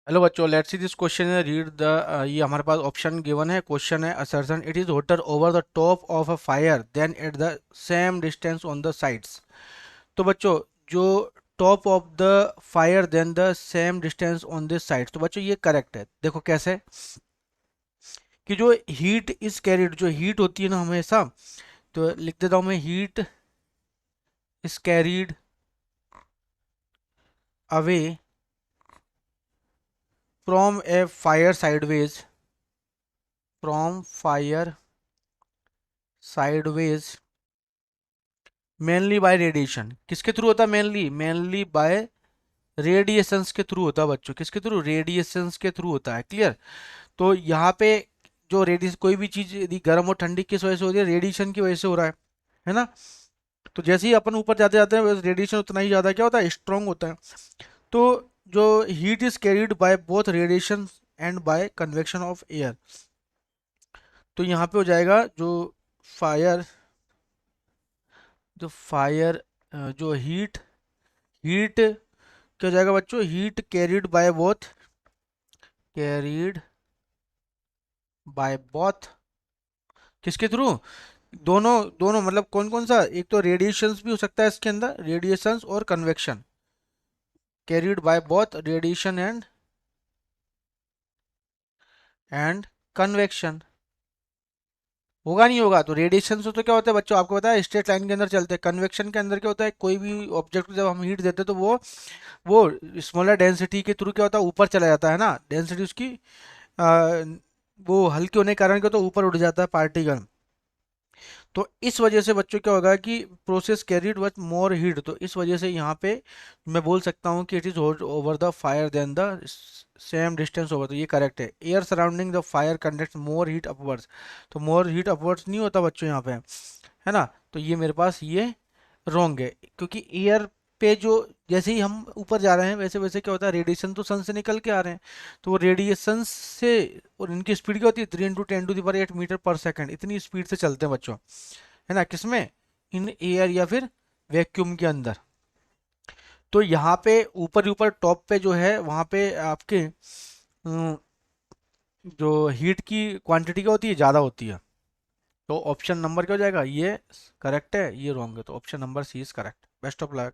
Hello बच्चों, let's see this question है। Read the ये हमारे पास ऑप्शन गिवन है। क्वेश्चन है assertion it is hotter over the top of a fire than at the same distance on the sides. तो बच्चों, जो top of the fire than the same distance on this side, तो बच्चों ये correct है। देखो कैसे कि जो हीट इज कैरिड, जो हीट होती है ना हमेशा, तो लिख देता हूँ मैं, heat is carried away from A fire sideways, from fire sideways mainly by radiation. किसके थ्रू होता है? मेनली बाय रेडिएशंस के थ्रू होता है बच्चों। किसके थ्रू? रेडिएशंस के थ्रू होता है। क्लियर? तो यहाँ पे जो रेडिएशन, कोई भी चीज यदि गर्म और ठंडी किस वजह से होती है? रेडिएशन की वजह से हो रहा है ना। तो जैसे ही अपन ऊपर जाते जाते हैं रेडिएशन उतना ही ज्यादा क्या होता है? स्ट्रांग होता है। तो जो heat is carried by both radiation and by convection of air, तो यहाँ पे हो जाएगा फायर जो फायर जो हीट क्या हो जाएगा बच्चों? हीट कैरिड बाय बोथ किसके थ्रू? दोनों दोनों मतलब कौन कौन सा? एक तो रेडिएशंस भी हो सकता है इसके अंदर, रेडिएशंस और convection. Carried by both radiation and convection. होगा नहीं होगा? तो रेडिएशन से तो क्या होता है बच्चों, आपको पता है, स्ट्रेट लाइन के अंदर चलते हैं। कन्वेक्शन के अंदर क्या होता है? कोई भी ऑब्जेक्ट को जब हम हीट देते हैं तो वो स्मॉलर डेंसिटी के थ्रू क्या होता है? ऊपर चला जाता है ना। डेंसिटी उसकी आ, वो हल्के होने के कारण क्या होता है? ऊपर उड़ जाता है पार्टिकल। तो इस वजह से बच्चों क्या होगा कि process carried with more heat, तो इस वजह से यहाँ पे मैं बोल सकता हूँ कि it is over the fire than the same distance over. तो ये करेक्ट है। Air surrounding the fire conducts more heat upwards, तो मोर हीट अपवर्ड्स नहीं होता बच्चों यहाँ पे, है ना। तो ये मेरे पास ये रॉन्ग है, क्योंकि एयर पे जो जैसे ही हम ऊपर जा रहे हैं वैसे वैसे क्या होता है? रेडिएशन तो सन से निकल के आ रहे हैं। तो वो रेडिएशन से, और इनकी स्पीड क्या होती है? 3 × 10⁸ इतनी स्पीड से चलते हैं बच्चों, है ना। किसमें? इन एयर या फिर वैक्यूम के अंदर। तो यहाँ पे ऊपर ऊपर टॉप पे जो है वहाँ पे आपके जो हीट की क्वांटिटी क्या होती है? ज़्यादा होती है। तो ऑप्शन नंबर क्या हो जाएगा? ये करेक्ट है, ये रॉन्ग है। तो option number C is correct. Best of luck.